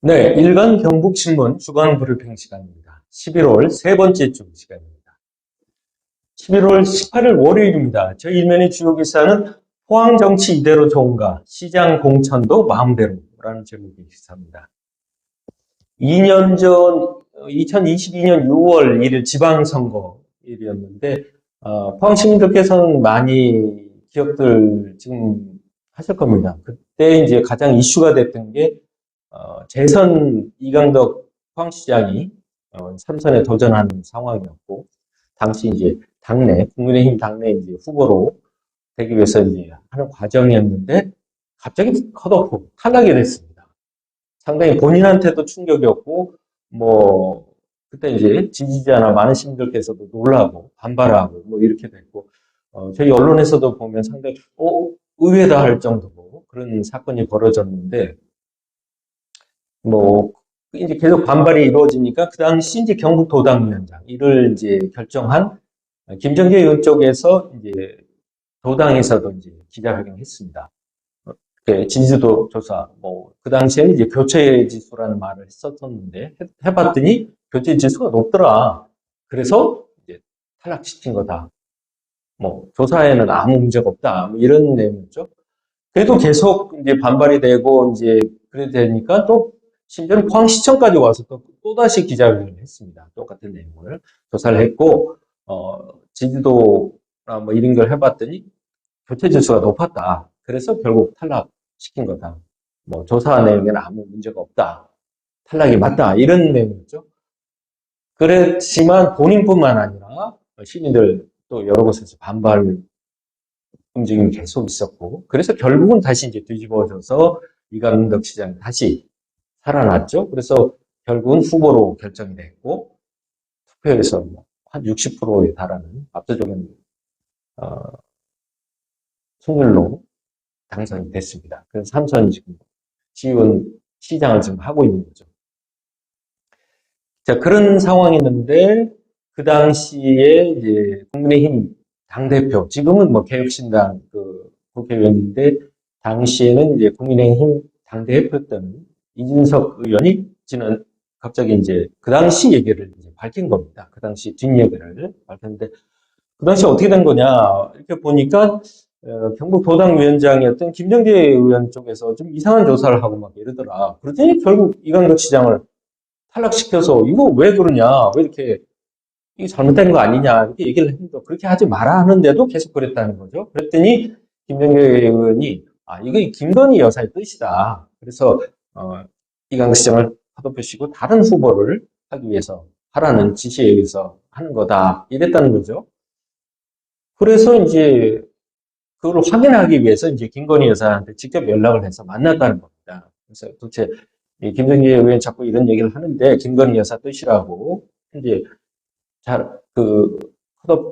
네, 일간 경북신문 주간 브리핑 시간입니다. 11월 세 번째 주 시간입니다. 11월 18일 월요일입니다. 저희 일면의 주요 기사는 포항 정치 이대로 좋은가? 시장 공천도 마음대로라는 제목의 기사입니다. 2년 전 2022년 6월 1일 지방선거일이었는데 포항 시민들께서는 많이 기억들 지금 하실 겁니다. 그때 이제 가장 이슈가 됐던 게 재선 이강덕 포항시장이 3선에 도전하는 상황이었고, 당시 이제 국민의힘 당내 이제 후보로 되기 위해서 이제 하는 과정이었는데, 갑자기 컷오프, 탈락이 됐습니다. 상당히 본인한테도 충격이었고, 뭐, 그때 이제 지지자나 많은 시민들께서도 놀라고, 반발하고, 뭐 이렇게 됐고, 저희 언론에서도 보면 상당히, 의외다 할 정도로 그런 사건이 벌어졌는데, 뭐 이제 계속 반발이 이루어지니까 그 당시 이제 경북도당위원장 이를 이제 결정한 김정재 의원 쪽에서 이제 도당에서도 이제 기자회견했습니다. 진주도 조사 뭐 그 당시에는 이제 교체 지수라는 말을 썼었는데 해봤더니 교체 지수가 높더라. 그래서 이제 탈락시킨 거다. 뭐 조사에는 아무 문제가 없다. 뭐 이런 내용이었죠. 그래도 계속 이제 반발이 되고 이제 그래 되니까 또 심지어는 포항시청까지 와서 또다시 기자회견을 했습니다. 똑같은 내용을 조사를 했고 지지도나 뭐 이런 걸 해봤더니 교체 지수가 높았다. 그래서 결국 탈락시킨 거다. 뭐 조사 내용에는 아무 문제가 없다. 탈락이 맞다. 이런 내용이었죠. 그렇지만 본인뿐만 아니라 시민들 또 여러 곳에서 반발 움직임이 계속 있었고, 그래서 결국은 다시 이제 뒤집어져서 이강덕 시장이 다시 살아났죠. 그래서 결국은 후보로 결정이 됐고, 투표에서 한 60%에 달하는 압도적인 어, 승률로 당선이 됐습니다. 그래서 삼선 지금 시장을 지금 하고 있는 거죠. 자, 그런 상황이었는데, 그 당시에 이제 국민의힘 당대표, 지금은 뭐 개혁신당 그 국회의원인데, 당시에는 이제 국민의힘 당대표였던 이준석 의원이 지는 갑자기 이제 그 당시 얘기를 이제 밝힌 겁니다. 그 당시 뒷얘기를 밝혔는데, 그 당시 어떻게 된 거냐, 이렇게 보니까, 경북도당위원장이었던 김정재 의원 쪽에서 좀 이상한 조사를 하고 막 이러더라. 그랬더니 결국 이강덕 시장을 탈락시켜서 이거 왜 그러냐, 왜 이렇게 이게 잘못된 거 아니냐 이렇게 얘기를 했는데 그렇게 하지 마라 하는데도 계속 그랬다는 거죠. 그랬더니 김정재 의원이 이거 김건희 여사의 뜻이다. 그래서 이강덕 시장을 컷오프시키고 다른 후보를 하기 위해서 하라는 지시에 의해서 하는 거다 이랬다는 거죠. 그래서 이제 그걸 확인하기 위해서 이제 김건희 여사한테 직접 연락을 해서 만났다는 겁니다. 그래서 도대체 김정재 의원 자꾸 이런 얘기를 하는데 김건희 여사 뜻이라고 이제 그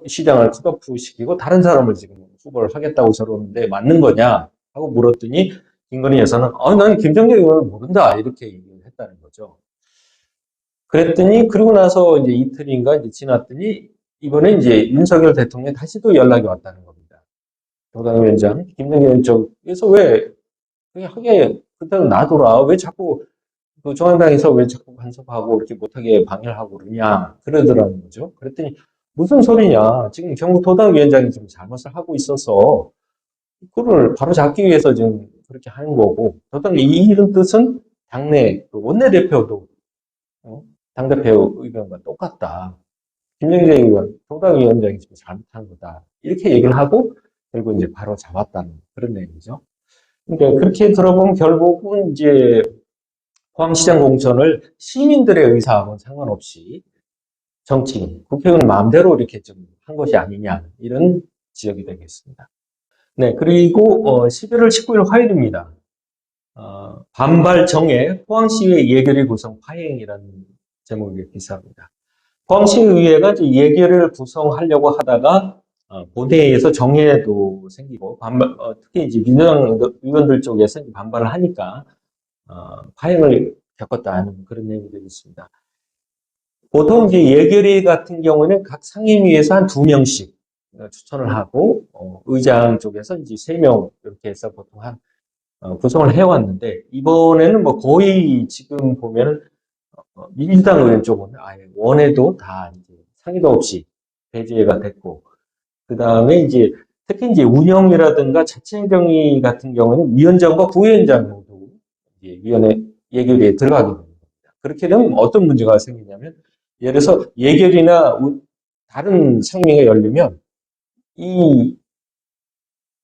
시장을 컷오프 시키고 다른 사람을 지금 후보를 하겠다고 저러는데 맞는 거냐 하고 물었더니 김건희 여사는 난 김정재 의원을 모른다 이렇게 얘기를 했다는 거죠. 그랬더니 그러고 나서 이제 이틀인가 이제 지났더니 이번에 이제 윤석열 대통령이 다시 또 연락이 왔다는 겁니다. 도당위원장 김정재 의원 쪽에서 왜 그게 하게 그때는 놔둬라 왜 자꾸 그 중앙당에서 왜 자꾸 간섭하고 이렇게 못하게 방해를 하고 그러더라는 거죠. 그랬더니 무슨 소리냐. 지금 경북도당위원장이 지금 잘못을 하고 있어서 그걸 바로 잡기 위해서 지금 그렇게 하는 거고. 도당 이 이런 뜻은 당내 그 원내대표도 당대표 의견과 똑같다. 김정재 의원, 도당위원장이 지금 잘못한 거다. 이렇게 얘기를 하고 결국 이제 바로 잡았다는 그런 내용이죠. 그러니까 그렇게 들어보면 결국은 이제 포항시장 공천을 시민들의 의사하고는 상관없이 정치인, 국회의원 마음대로 이렇게 좀 한 것이 아니냐 이런 지적이 되겠습니다. 네, 그리고 11월 19일 화요일입니다. 반발 정해 포항시의회 예결위 구성 파행이라는 제목의 기사입니다. 포항시의회가 예결위를 구성하려고 하다가 본회의에서 정해도 생기고 특히 이제 민주당 의원들 쪽에서 반발을 하니까 파행을 겪었다는 그런 내용이 되겠습니다. 보통 이제 예결위 같은 경우는 각 상임위에서 한 2명씩 추천을 하고 의장 쪽에서 이제 3명 이렇게 해서 보통 한 구성을 해왔는데, 이번에는 뭐 거의 지금 보면은 민주당 의원 쪽은 아예 원에도 다 이제 상의도 없이 배제가 됐고, 그 다음에 이제 특히 이제 운영이라든가 자치행정위 같은 경우는 위원장과 부위원장 모두 이제 위원회 예결위에 들어가게 됩니다. 그렇게 되면 어떤 문제가 생기냐면, 예를 들어서 예결이나 다른 상임위가 열리면 이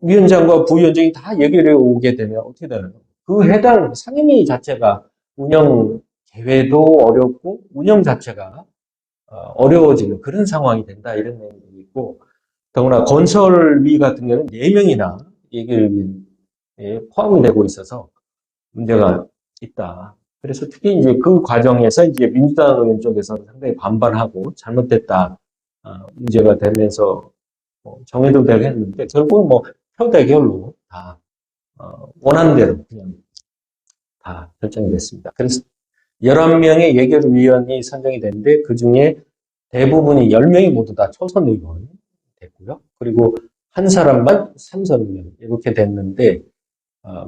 위원장과 부위원장이 다 예결위에 오게 되면 어떻게 되나요? 그 해당 상임위 자체가 운영 계획도 어렵고 운영 자체가 어려워지는 그런 상황이 된다 이런 내용이 있고, 더구나 건설위 같은 경우는 4명이나 예결위에 포함이 되고 있어서 문제가 있다. 그래서 특히 이제 그 과정에서 이제 민주당 의원 쪽에서는 상당히 반발하고 잘못됐다 문제가 되면서 정해도 되겠는데 결국은 뭐 표 대결로 다 원하는 대로 그냥 다 결정이 됐습니다. 그래서 11명의 예결위원이 선정이 됐는데 그중에 대부분이 10명이 모두 다 초선 의원 됐고요. 그리고 한 사람만 삼선 의원 이렇게 됐는데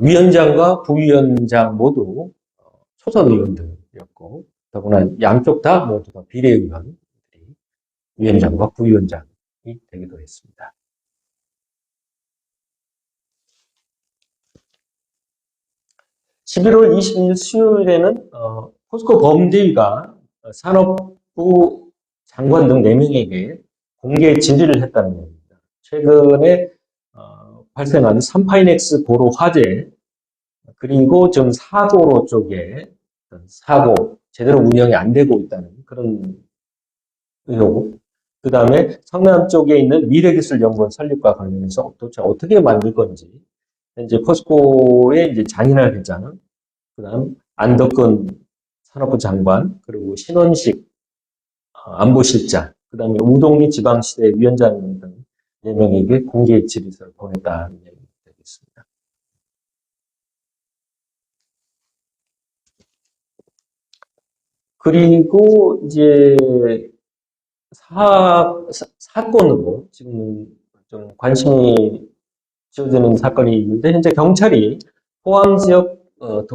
위원장과 부위원장 모두 초선 의원들이었고 더구나 양쪽 다 모두 다 비례의원들이 위원장과 부위원장이 되기도 했습니다. 11월 22일 수요일에는 포스코 범대위가 산업부 장관 등 4명에게 공개 질의를 했다는 겁니다. 최근에 발생한 삼파이넥스 고로 화재 그리고 지금 사고로 쪽에 사고 제대로 운영이 안 되고 있다는 그런 의혹. 그 다음에 성남 쪽에 있는 미래기술연구원 설립과 관련해서 도대체 어떻게 만들 건지 현재 포스코의 이제 장인할 회장, 그다음 안덕근 산업부 장관, 그리고 신원식 안보실장, 그다음에 우동희 지방시대 위원장 등 4명에게 공개 질의서를 보냈다는 얘기가 되겠습니다. 그리고 이제 사건으로 지금 좀 관심이 지어지는 사건이 있는데 현재 경찰이 포항 지역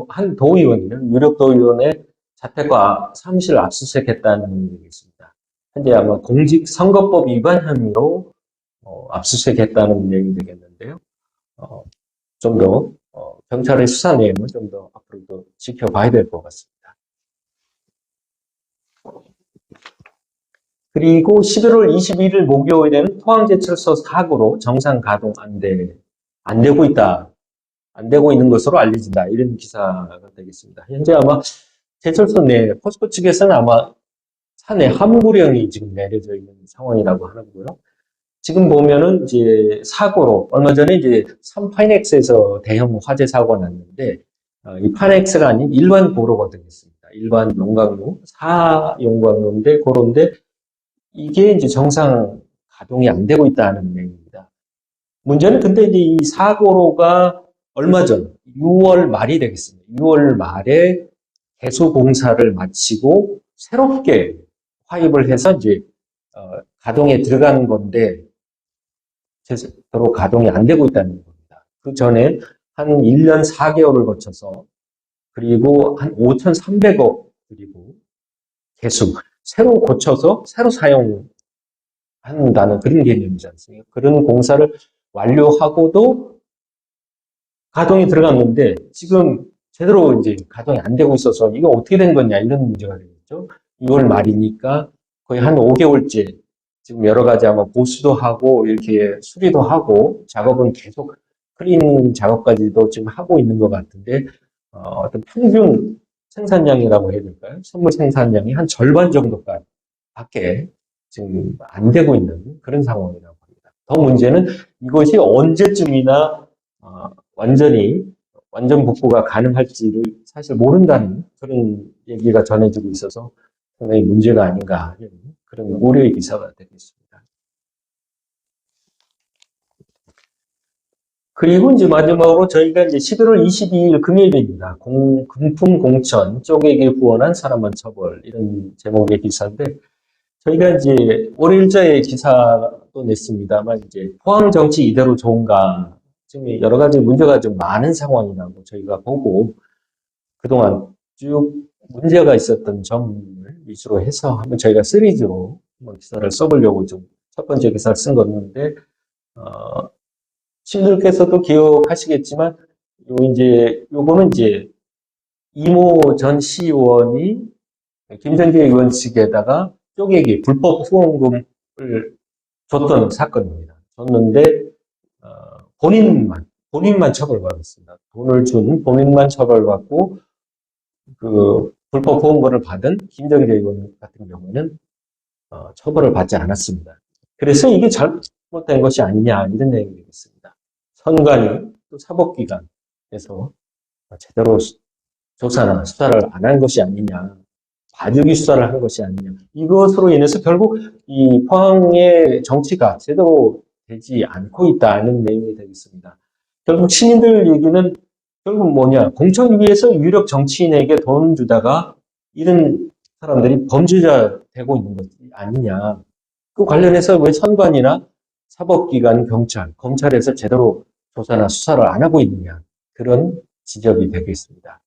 한 도의원이는 유력 도의원의 자택과 사무실을 압수수색했다는 얘기 있습니다. 현재 아마 공직선거법 위반 혐의로 압수수색했다는 얘기 되겠는데요. 좀 더 경찰의 수사 내용을 좀 더 앞으로도 지켜봐야 될 것 같습니다. 그리고 11월 21일 목요일에는 포항제철소 사고로 정상 가동 안 되고 있다. 안 되고 있는 것으로 알려진다. 이런 기사가 되겠습니다. 현재 아마 제철소 내 포스코 측에서는 아마 산에 함구령이 지금 내려져 있는 상황이라고 하고요. 지금 보면은 이제 사고로 얼마 전에 이제 삼파이넥스에서 대형 화재 사고가 났는데 이 파넥스가 아닌 일반 고로가 되겠습니다. 일반 용광로, 4용광로인데 고로인데 이게 이제 정상 가동이 안 되고 있다는 내용입니다. 문제는 근데 이제 이 사고로가 얼마 전 6월 말이 되겠습니다. 6월 말에 개수 공사를 마치고 새롭게 화입을 해서 이제 가동에 들어가는 건데 제대로 가동이 안 되고 있다는 겁니다. 그 전에 한 1년 4개월을 거쳐서 그리고 한 5,300억 그리고 개수 새로 고쳐서 새로 사용한다는 그런 개념이지 않습니까? 그런 공사를 완료하고도 가동이 들어갔는데 지금 제대로 이제 가동이 안 되고 있어서 이거 어떻게 된 거냐 이런 문제가 되겠죠. 2월 말이니까 거의 한 5개월째 지금 여러 가지 아마 보수도 하고 이렇게 수리도 하고 작업은 계속 클리닝 작업까지도 지금 하고 있는 것 같은데 어떤 평균 생산량이라고 해야 될까요? 선물 생산량이 한 절반 정도밖에 지금 안 되고 있는 그런 상황이라고 합니다. 더 문제는 이것이 언제쯤이나 완전 복구가 가능할지를 사실 모른다는 그런 얘기가 전해지고 있어서 상당히 문제가 아닌가 하는 그런 우려의 기사가 되겠습니다. 그리고 이제 마지막으로 저희가 이제 11월 22일 금요일입니다. 금품 공천 쪼개기 후원한 사람만 처벌 이런 제목의 기사인데 저희가 이제 월요일자의 기사도 냈습니다만 이제 포항 정치 이대로 좋은가 지금 여러 가지 문제가 좀 많은 상황이라고 저희가 보고 그동안 쭉 문제가 있었던 점을 위주로 해서 한번 저희가 시리즈로 한번 기사를 써보려고 좀 첫 번째 기사를 쓴 건데, 친구들께서도 기억하시겠지만, 요거는 이제 이모 전 시의원이 김정재 의원 측에다가 쪼개기, 불법 후원금을 줬던 사건입니다. 줬는데, 본인만 처벌받았습니다. 돈을 준 본인만 처벌받고, 그 불법 후원금을 받은 김정재 의원 같은 경우는 처벌을 받지 않았습니다. 그래서 이게 잘못된 것이 아니냐 이런 내용이 되겠습니다. 선관위 또 사법기관에서 제대로 조사나 수사를 안 한 것이 아니냐, 봐주기 수사를 한 것이 아니냐, 이것으로 인해서 결국 이 포항의 정치가 제대로 되지 않고 있다는 내용이 되겠습니다. 결국 시민들 얘기는 결국 뭐냐, 공천 위에서 유력 정치인에게 돈 주다가 이런 사람들이 범죄자 되고 있는 것이 아니냐. 그 관련해서 왜 선관위나 사법기관, 경찰, 검찰에서 제대로 조사나 수사를 안 하고 있느냐. 그런 지적이 되겠습니다.